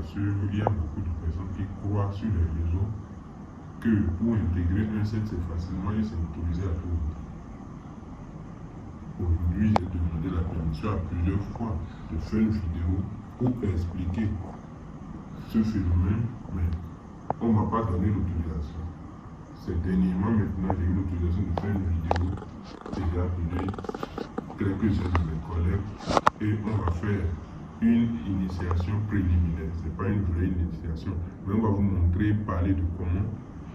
rassure, il y a beaucoup de personnes qui croient sur les réseaux que pour intégrer un set, c'est facilement et c'est autorisé à tout le monde. Aujourd'hui, j'ai demandé la permission à plusieurs fois de faire une vidéo pour expliquer ce phénomène, mais on ne m'a pas donné l'autorisation. Ces dernièrement, maintenant, j'ai eu l'autorisation de faire une vidéo que j'ai appelée quelques-uns de mes collègues et on va faire une initiation préliminaire. Ce n'est pas une vraie initiation, mais on va vous montrer, parler de comment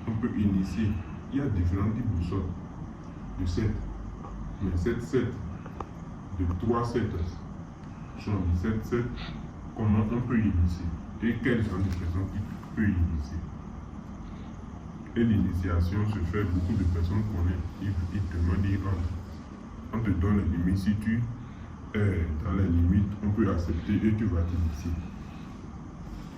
on peut initier. Il y a différents types de sortes de 7. Mais 7, de 3 7 sont 7, comment on peut initier et quelles sont les personnes qui peuvent initier. Et l'initiation se fait, beaucoup de personnes connaissent, ils demandent, on te donne les limites, si tu es dans les limites, on peut accepter et tu vas t'initier.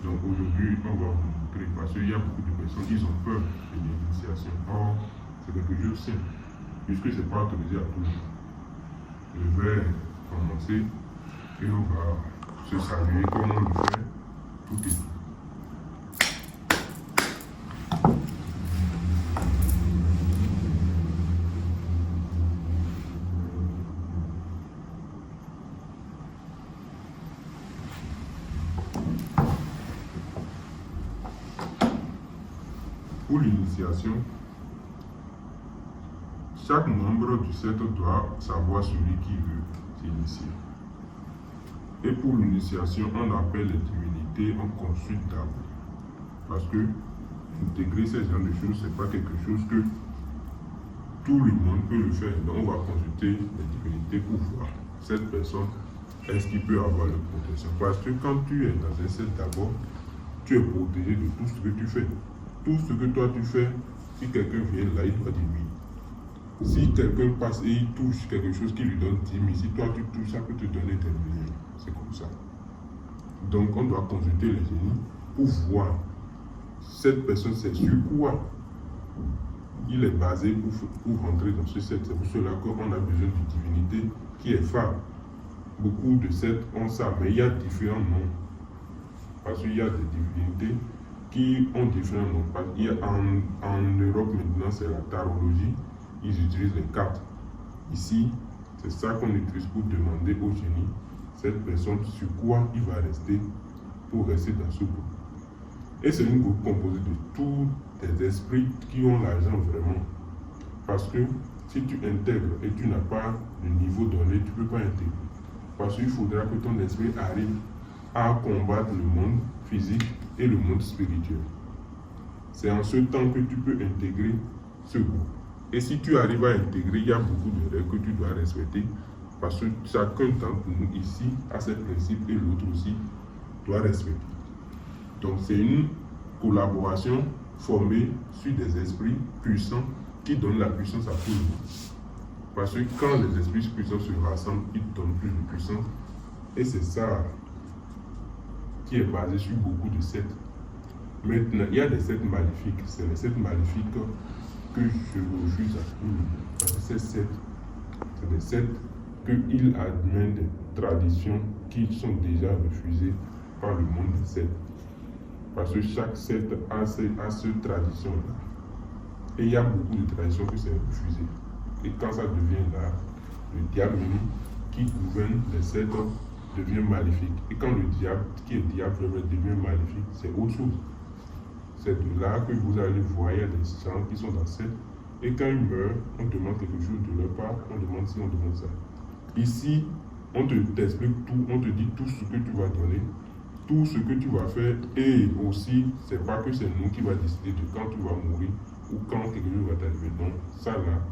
Donc aujourd'hui, on va vous montrer, parce qu'il y a beaucoup de personnes qui ont peur de l'initiation. Or, c'est quelque chose de simple, puisque ce n'est pas autorisé à tout le monde. Je vais commencer et on va se saluer comme on le fait tout est. Pour l'initiation, chaque membre du set doit savoir celui qui veut s'initier. Et pour l'initiation, on appelle les divinités, on consulte d'abord. Parce que intégrer ces genres de choses, ce n'est pas quelque chose que tout le monde peut le faire. Donc on va consulter les divinités pour voir cette personne, est-ce qu'il peut avoir la protection. Parce que quand tu es dans un set d'abord, tu es protégé de tout ce que tu fais. Tout ce que toi tu fais, si quelqu'un vient là, il doit dire oui. Si quelqu'un passe et il touche quelque chose qui lui donne 10 000, si toi tu touches, ça peut te donner des milliers. C'est comme ça. Donc on doit consulter les génies pour voir cette personne, c'est sur quoi il est basé pour rentrer dans ce set. C'est pour cela qu'on a besoin d'une divinité qui est phare. Beaucoup de sets ont ça, mais il y a différents noms. Parce qu'il y a des divinités qui ont différents noms. Il y a en Europe maintenant, c'est la tarologie. Ils utilisent les cartes. Ici, c'est ça qu'on utilise pour demander au génie, cette personne, sur quoi il va rester pour rester dans ce groupe. Et c'est un groupe composé de tous des esprits qui ont l'argent vraiment. Parce que si tu intègres et tu n'as pas le niveau donné, tu ne peux pas intégrer. Parce qu'il faudra que ton esprit arrive à combattre le monde physique et le monde spirituel. C'est en ce temps que tu peux intégrer ce groupe. Et si tu arrives à intégrer, il y a beaucoup de règles que tu dois respecter. Parce que chacun d'entre nous ici a ses principes et l'autre aussi doit respecter. Donc c'est une collaboration formée sur des esprits puissants qui donnent la puissance à tout le monde. Parce que quand les esprits puissants se rassemblent, ils donnent plus de puissance. Et c'est ça qui est basé sur beaucoup de sets. Maintenant, il y a des sets maléfiques. C'est les sets maléfiques que je refuse à tout le monde. Parce que ces sets, c'est des sets qu'ils admettent des traditions qui sont déjà refusées par le monde des sets. Parce que chaque set a cette tradition-là. Et il y a beaucoup de traditions que c'est refusé. Et quand ça devient là, le diable qui gouverne les sets devient maléfique. Et quand le diable, qui est diable, devient maléfique, c'est autre chose. C'est de là que vous allez voir, il y a des gens qui sont dans cette. Et quand ils meurent, on demande quelque chose de leur part, on demande ci, on demande ça. Ici, on t'explique tout, on te dit tout ce que tu vas donner, tout ce que tu vas faire. Et aussi, c'est pas que c'est nous qui va décider de quand tu vas mourir ou quand quelque chose va t'arriver. Non, ça là,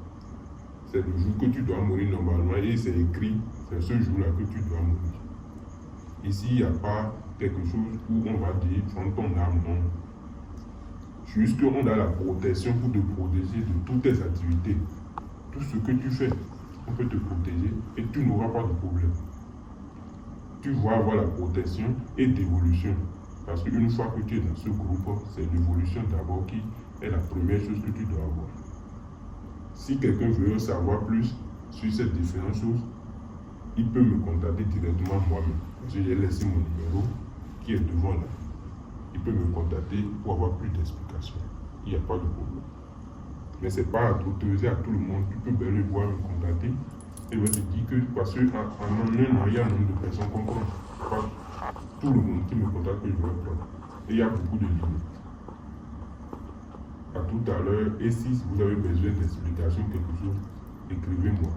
c'est le jour que tu dois mourir normalement et c'est écrit, c'est ce jour-là que tu dois mourir. Ici, il n'y a pas quelque chose où on va dire, prends ton âme, non. Juste qu'on a la protection pour te protéger de toutes tes activités. Tout ce que tu fais, on peut te protéger et tu n'auras pas de problème. Tu vas avoir la protection et l'évolution. Parce qu'une fois que tu es dans ce groupe, c'est l'évolution d'abord qui est la première chose que tu dois avoir. Si quelqu'un veut savoir plus sur ces différentes choses, il peut me contacter directement moi-même. Parce que j'ai laissé mon numéro qui est devant là. il peut me contacter pour avoir plus d'explications. Il n'y a pas de problème. Mais ce n'est pas à autoriser à tout le monde. Tu peux bien le voir, me contacter. Et je te dis que, parce qu'en un an, il y a un nombre de personnes qu'on prend. Pas tout le monde qui me contacte que je vais prendre. Et il y a beaucoup de limites. À tout à l'heure. Et si vous avez besoin d'explications, quelque chose, écrivez-moi.